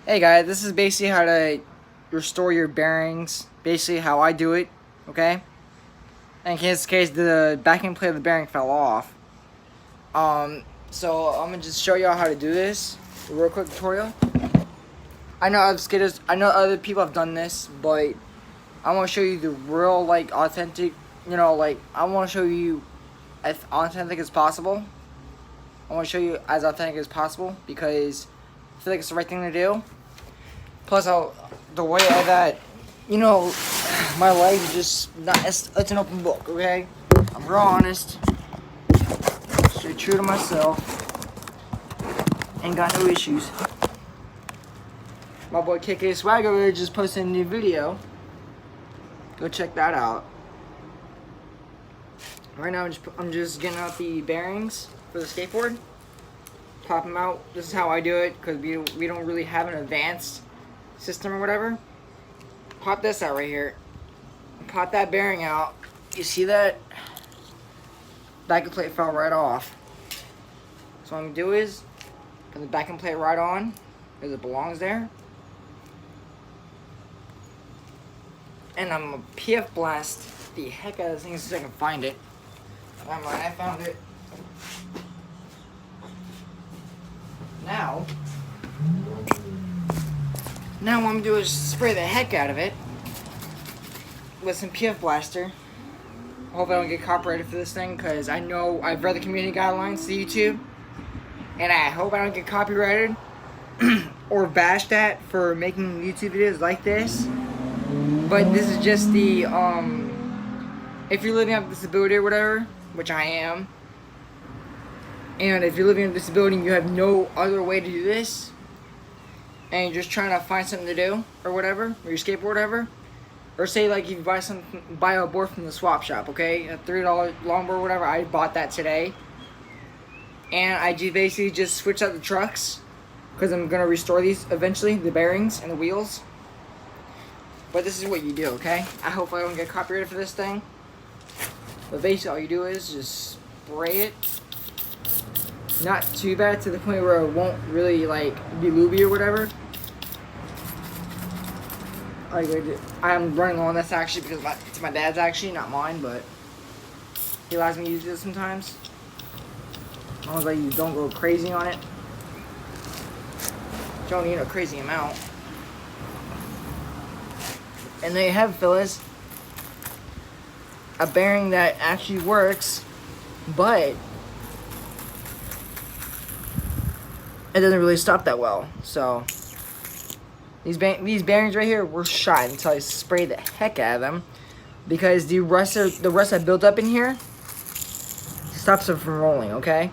Hey guys, this is basically how to restore your bearings. Basically how I do it, okay? In case the backing plate of the bearing fell off. So I'm gonna just show y'all how to do this. A real quick tutorial. I know other people have done this, but I wanna show you the real authentic, I wanna show you as authentic as possible. I wanna show you as authentic as possible because I feel like it's the right thing to do. Plus, the way that, my life is just not, it's an open book, okay? I'm real honest, stay true to myself, ain't got no issues. My boy KK Swag over there just posted a new video. Go check that out. Right now, I'm just getting out the bearings for the skateboard. Pop them out. This is how I do it because we don't really have an advanced system or whatever. Pop this out right here. Pop that bearing out. You see that? Backing plate fell right off. So what I'm gonna do is put the backing plate right on because it belongs there. And I'm gonna PF blast the heck out of this thing so I can find it. Alright, I found it. Now what I'm gonna do is spray the heck out of it with some PF Blaster. I hope I don't get copyrighted for this thing because I know I've read the community guidelines to YouTube and I hope I don't get copyrighted or bashed at for making YouTube videos like this. But this is just the, if you're living with a disability or whatever, which I am, and if you're living with a disability and you have no other way to do this, and you're just trying to find something to do or whatever, or your skateboard or whatever, or say like you buy a board from the swap shop, okay, a $3 longboard or whatever. I bought that today, and I basically just switched out the trucks because I'm gonna restore these eventually, the bearings and the wheels. But this is what you do, okay? I hope I don't get copyrighted for this thing. But basically all you do is just spray it. Not too bad to the point where it won't really like be looby or whatever. I'm running on this actually because it's my dad's actually, not mine, but he allows me to use this sometimes. As long as you don't go crazy on it. Don't need a crazy amount. And there you have it, fellas. A bearing that actually works, but it doesn't really stop that well. So these bearings right here were shot until I sprayed the heck out of them because the rust that built up in here stops them from rolling. Okay.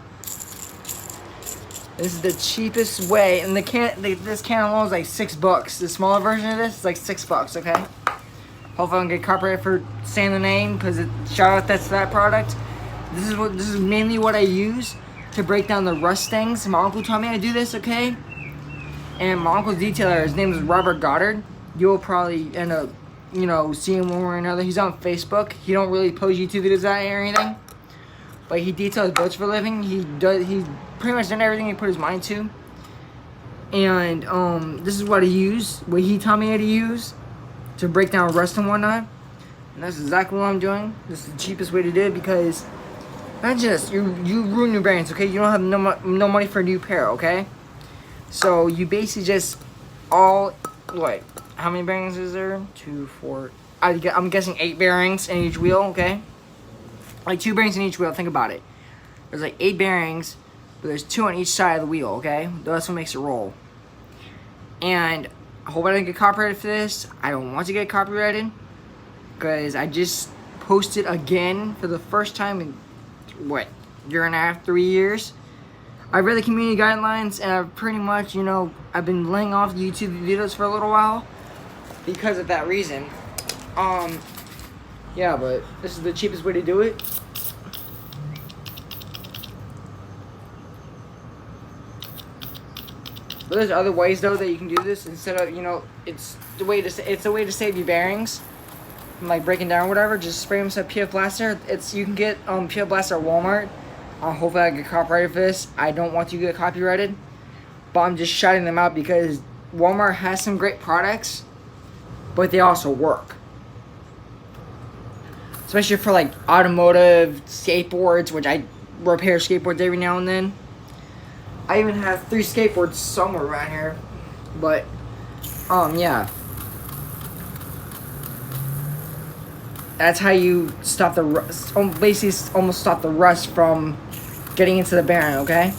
This is the cheapest way, and this can alone is like $6. The smaller version of this is like $6. Okay. Hopefully I don't get copyrighted for saying the name because shout out to that product. This is mainly what I use to break down the rust things. My uncle taught me how to do this, okay? And my uncle's detailer, his name is Robert Goddard. You'll probably end up, seeing him one way or another. He's on Facebook. He don't really post YouTube videos out or anything, but he details boats for a living. He's pretty much done everything he put his mind to. And this is what he taught me how to use to break down rust and whatnot. And that's exactly what I'm doing. This is the cheapest way to do it because you ruin your bearings, okay? You don't have no money for a new pair, okay? So you basically just how many bearings is there? 2, 4. I'm guessing 8 bearings in each wheel, okay? Like 2 bearings in each wheel. Think about it. There's like 8 bearings, but there's 2 on each side of the wheel, okay? That's what makes it roll. And I hope I don't get copyrighted for this. I don't want to get copyrighted because I just posted again for the first time in year and a half, 3 years. I read the community guidelines and I've pretty much, I've been laying off YouTube videos for a little while because of that reason. Yeah, but this is the cheapest way to do it. But there's other ways though that you can do this instead of, it's a way to save your bearings. Like breaking down or whatever, just spray them some PF Blaster. You can get PF Blaster at Walmart. Hopefully I get copyrighted for this. I don't want to get copyrighted, but I'm just shouting them out because Walmart has some great products, but they also work. Especially for like automotive skateboards, which I repair skateboards every now and then. I even have 3 skateboards somewhere around here, but yeah. That's how you stop the rust. Basically, almost stop the rust from getting into the bearing. Okay.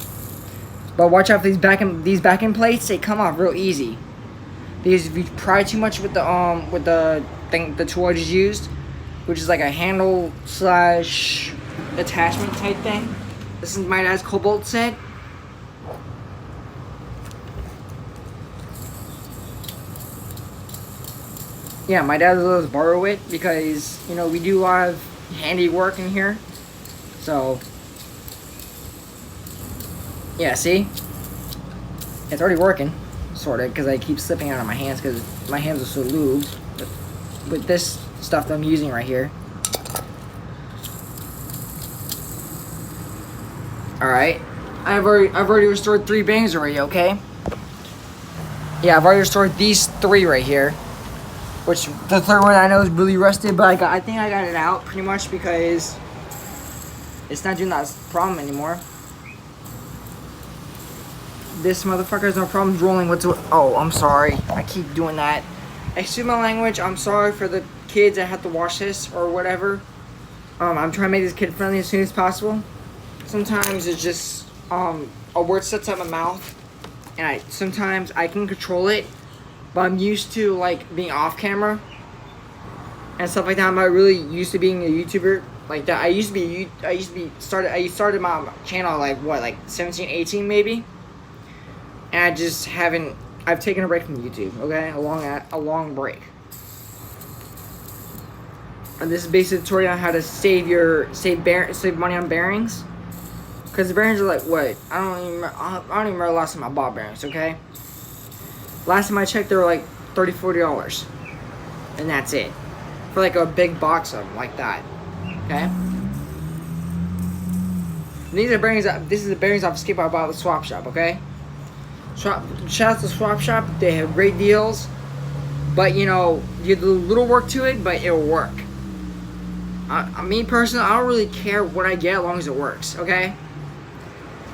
But watch out for these backing plates. They come off real easy. Because if you pry too much with the tool I just used, which is like a handle slash attachment type thing. This is my dad's Cobalt set. Yeah, my dad let us borrow it because, you know, we do a lot of handiwork in here. So, yeah, see? It's already working, sort of, because I keep slipping out of my hands because my hands are so lubed with this stuff that I'm using right here. Alright. I've already restored 3 bearings already, okay? Yeah, I've already restored these 3 right here. Which the third one I know is really rusted, but I think I got it out pretty much because it's not doing that problem anymore. This motherfucker has no problems rolling whatsoever. Oh, I'm sorry. I keep doing that. Excuse my language. I'm sorry for the kids that have to watch this or whatever. I'm trying to make this kid friendly as soon as possible. Sometimes it's just a word sets out my mouth, and sometimes I can control it. But I'm used to like being off camera and stuff like that. I'm not really used to being a YouTuber like that. I started my channel like 17, 18 maybe. And I just haven't. I've taken a break from YouTube. Okay, a long break. And this is basically a tutorial on how to save money on bearings. Because the bearings are like what? I don't even remember the last time I bought bearings. Okay. Last time I checked, they were like $30, $40. And that's it. For like a big box of them, like that. Okay? These are bearings, this is the bearings off the skateboard I bought at the swap shop, okay? Shout out to the swap shop, they have great deals. But you know, you do a little work to it, but it'll work. Me personally, I don't really care what I get as long as it works, okay?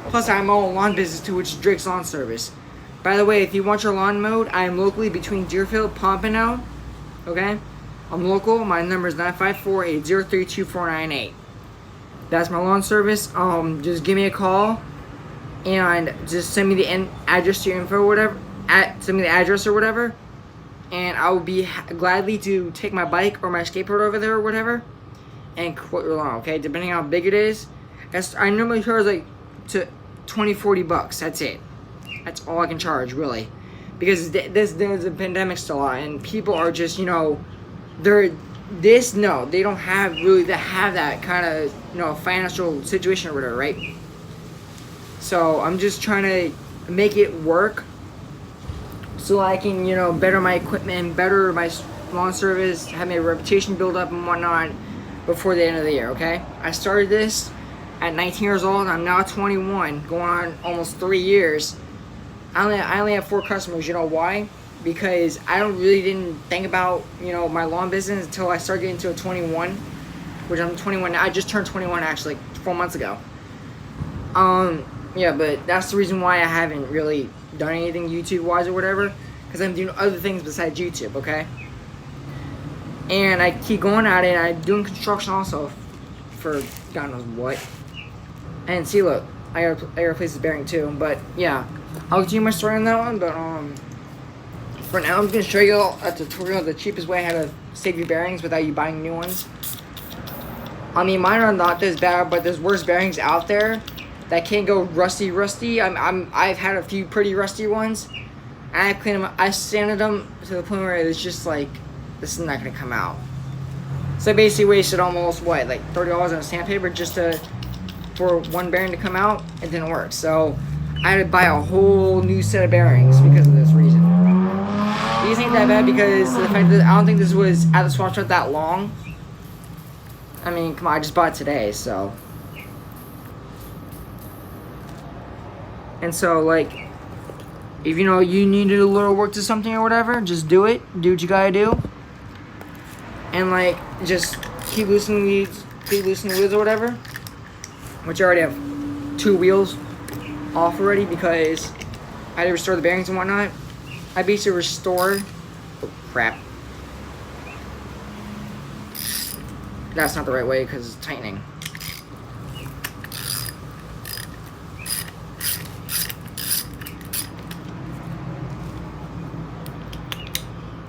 Plus, I have my own lawn business too, which is Drake's Lawn Service. By the way, if you want your lawn mowed, I am locally between Deerfield, Pompano. Okay? I'm local. My number is 954-803-2498. That's my lawn service. Just give me a call and just send me the address to your info or whatever. Send me the address or whatever. And I will be gladly to take my bike or my skateboard over there or whatever and quote your lawn, okay? Depending on how big it is. I normally charge like to $20-$40. That's it. That's all I can charge, really, because there's a pandemic still on, and people are just, you know, they don't have that kind of, you know, financial situation or whatever, right? So I'm just trying to make it work, so I can, you know, better my equipment, better my lawn service, have my reputation build up and whatnot before the end of the year. Okay, I started this at 19 years old. I'm now 21, going on almost 3 years. I only have 4 customers. You know why? Because I didn't think about, you know, my lawn business until I started getting to a 21, which I'm 21 now. I just turned 21 actually like 4 months ago. Yeah, but that's the reason why I haven't really done anything YouTube wise or whatever, because I'm doing other things besides YouTube. Okay. And I keep going at it. I'm doing construction also for God knows what. And see, look, I gotta replace this bearing too. But yeah. I'll continue my story on that one, but for now I'm going to show you a tutorial of the cheapest way how to save your bearings without you buying new ones. I mean, mine are not this bad, but there's worse bearings out there that can't go rusty. I've had a few pretty rusty ones, and I cleaned them. I sanded them to the point where it's just like, this is not going to come out. So I basically wasted almost what, like $30 on sandpaper just for one bearing to come out. It didn't work, so I had to buy a whole new set of bearings because of this reason. These ain't that bad because of the fact that I don't think this was at the swap shop that long. I mean, come on, I just bought it today, so. And so, like, if you know you need to do a little work to something or whatever, just do it. Do what you gotta do. And like, just keep loosening the wheels or whatever. Which I already have 2 wheels off already because I had to restore the bearings and whatnot. I basically restored. Oh crap. That's not the right way because it's tightening.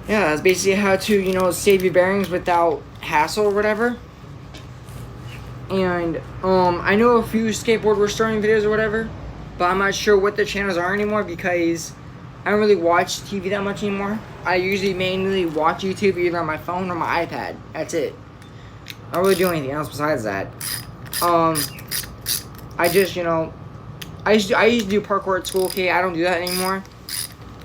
Yeah, that's basically how to, you know, save your bearings without hassle or whatever. And I know a few skateboard restoring videos or whatever, but I'm not sure what their channels are anymore because I don't really watch TV that much anymore. I usually mainly watch YouTube either on my phone or my iPad. That's it. I don't really do anything else besides that. I just, you know, I used to do parkour at school. Okay, I don't do that anymore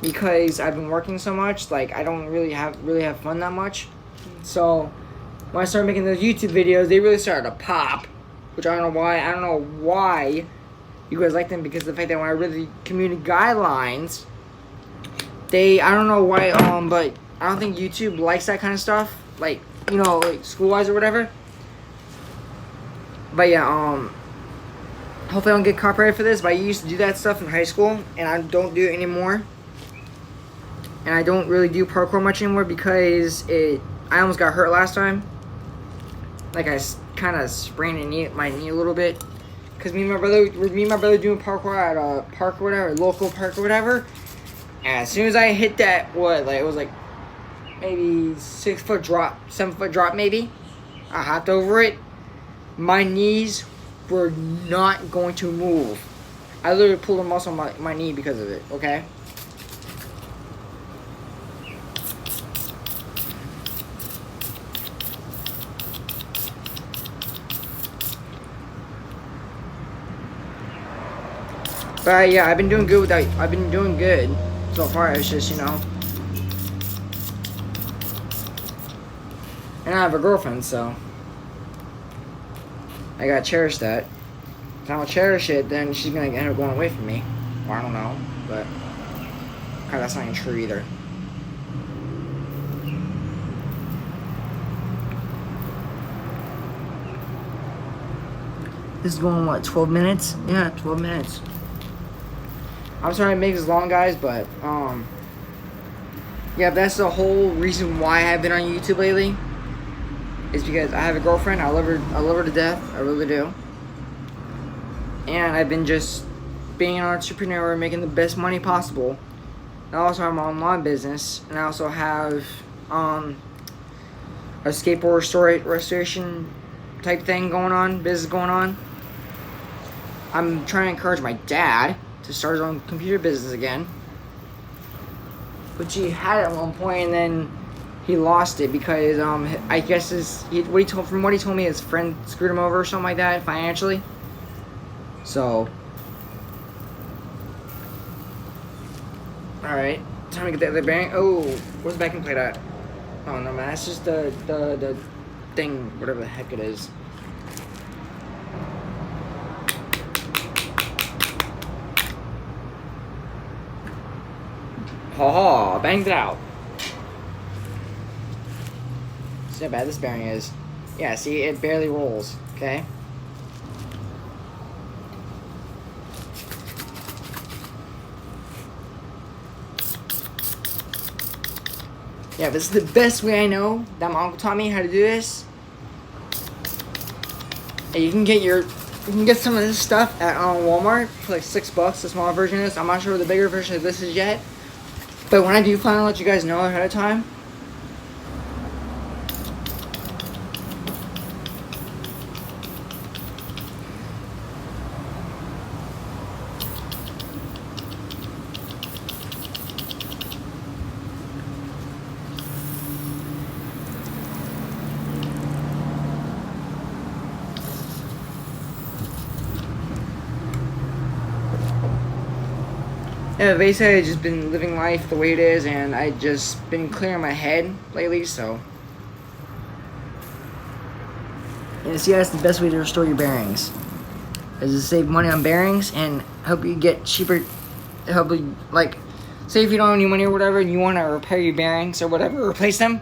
because I've been working so much. Like, I don't really have fun that much. So when I started making those YouTube videos, they really started to pop, which I don't know why. I don't know why you guys like them, because of the fact that when I read the community guidelines, I don't know why, but I don't think YouTube likes that kind of stuff, like, you know, like school-wise or whatever. But yeah, hopefully I don't get copyrighted for this, but I used to do that stuff in high school, and I don't do it anymore. And I don't really do parkour much anymore because I almost got hurt last time. Like, I kind of sprained my knee a little bit. Because me and my brother doing parkour at a park or whatever, local park or whatever. And as soon as I hit that, it was like maybe 6 foot drop, 7 foot drop maybe. I hopped over it. My knees were not going to move. I literally pulled a muscle on my knee because of it, okay? But yeah, I've been doing good with that. I've been doing good so far. It's just, you know, and I have a girlfriend, so I gotta cherish that. If I don't cherish it, then she's gonna end up going away from me. Or I don't know, but that's not even true either. This is going, what, 12 minutes? Yeah, 12 minutes. I'm sorry to make this long, guys, but, yeah, that's the whole reason why I have been on YouTube lately. Is because I have a girlfriend. I love her to death. I really do. And I've been just being an entrepreneur, making the best money possible. I also have my online business, and I also have, a skateboard restoration type thing going on, business going on. I'm trying to encourage my dad to start his own computer business again, which he had at one point, and then he lost it because I guess from what he told me, his friend screwed him over or something like that financially. So, all right, time to get the other bearing. Oh, where's the backing plate at? Oh no, man, that's just the thing, whatever the heck it is. Ha, banged it out. See how bad this bearing is. Yeah, see, it barely rolls, okay? Yeah, this is the best way I know that my uncle taught me how to do this. And you can get some of this stuff at Walmart for like $6, the smaller version of this. I'm not sure what the bigger version of this is yet. But when I do finally let you guys know ahead of time. Yeah, basically I've just been living life the way it is, and I just been clearing my head lately, so. And see, that's the best way to restore your bearings, is to save money on bearings and help you get cheaper, help you, like, say if you don't have any money or whatever, and you want to repair your bearings or whatever, replace them.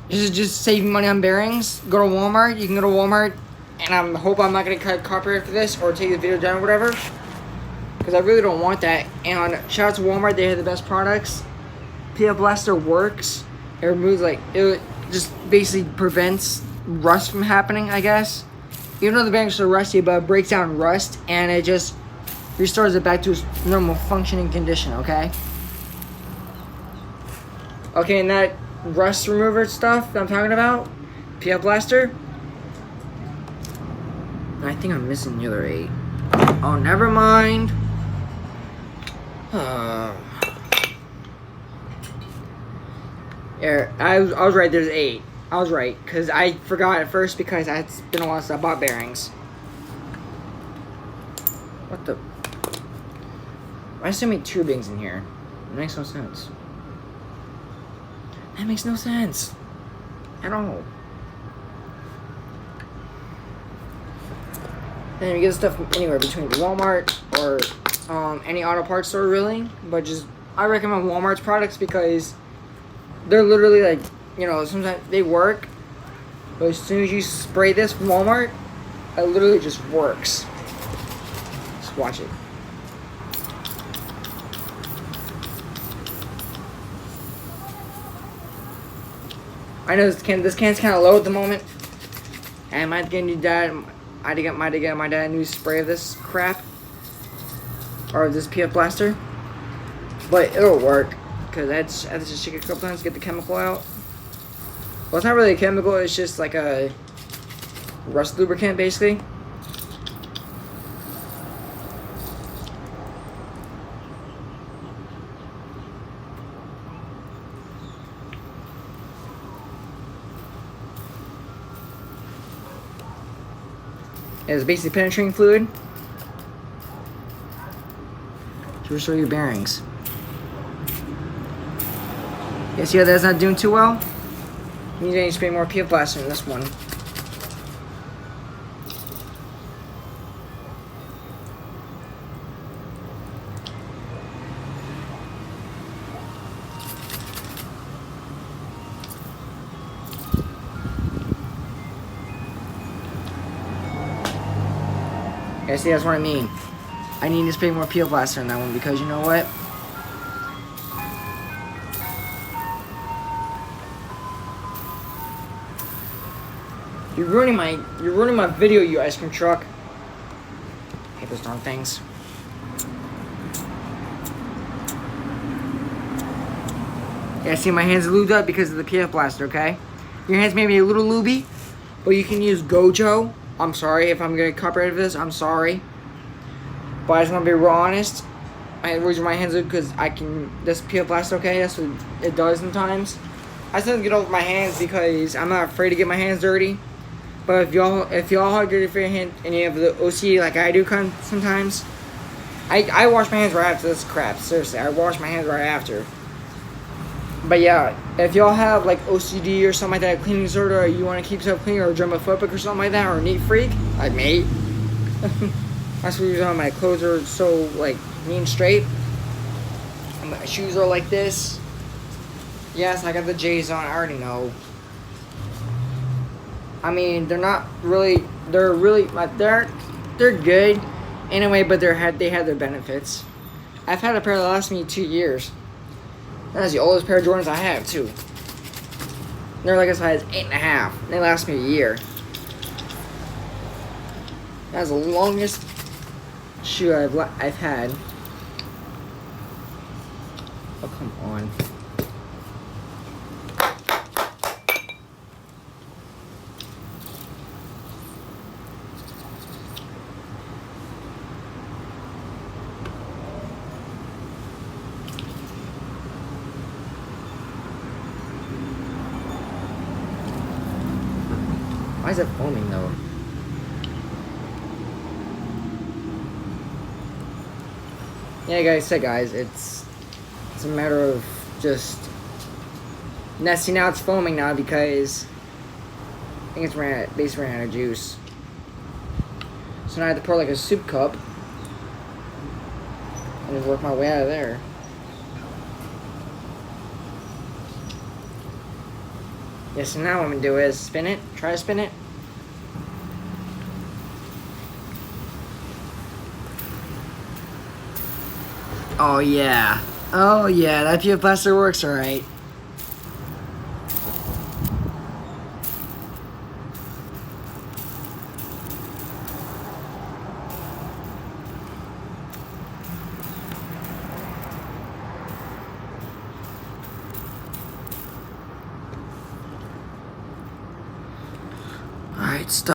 Just saving money on bearings. Go to Walmart. You can go to Walmart, and I hope I'm not gonna cut copyright for this or take the video down or whatever, because I really don't want that. And shout out to Walmart. They have the best products. PF Blaster works. It removes it just basically prevents rust from happening, I guess. Even though the bearings are rusty, but it breaks down rust and it just restores it back to its normal functioning condition, okay? Okay, and that rust remover stuff that I'm talking about, PF Blaster, I think I'm missing the other 8. Oh, never mind. Yeah, I was right, there's 8. I was right, because I forgot at first because it's been a while since I bought bearings. What the? Why is so many tubings in here? It makes no sense. That makes no sense. At all. And you get stuff anywhere between Walmart or any auto parts store, really. But I recommend Walmart's products because they're literally like, you know, sometimes they work, but as soon as you spray this from Walmart, it literally just works. Just watch it. I know this can's kind of low at the moment, and I might get my dad a new spray of this crap, or this PF Blaster, but it'll work because I had to just shake it a couple times to get the chemical out. Well, it's not really a chemical, it's just like a rust lubricant, basically. It's basically penetrating fluid to restore your bearings. Yeah, see how that's not doing too well? You need to spray more PF Blaster in this one. Yeah, see, that's what I mean. I need to spray more PF Blaster in that one because you know what? You're ruining my video, you ice cream truck. I hate those darn things. Yeah, see, my hands are lubed up because of the PF Blaster, okay? Your hands may be a little lubey, but you can use Gojo. I'm sorry if I'm getting copyrighted for this. I'm sorry. But I just want to be real honest. The reason my hands are because this PF Blaster, okay? That's what it does sometimes. I still get over my hands because I'm not afraid to get my hands dirty. But if y'all have dirty for your hand and you have the OCD like I do sometimes, I wash my hands right after this crap. Seriously, I wash my hands right after. But yeah, if y'all have like OCD or something like that, cleaning disorder, or you want to keep yourself clean, or germophobic or something like that, or a neat freak, like me. That's the reason my clothes are so like neat and straight. And my shoes are like this. Yes, I got the J's on. I already know. I mean, they're good anyway, but they had their benefits. I've had a pair that lasts me 2 years. That's the oldest pair of Jordans I have too. They're like a size 8.5. They last me a year. That's the longest shoe I've had. Oh, come on. Why is it foaming though? Yeah, guys, it's a matter of just nesting out. It's foaming now because I think it's basically ran out of juice. So now I have to pour like a soup cup and just work my way out of there. Yeah, so now what I'm gonna do is spin it. Try to spin it. Oh yeah. Oh yeah, that PF Blaster works alright. Alright, stop.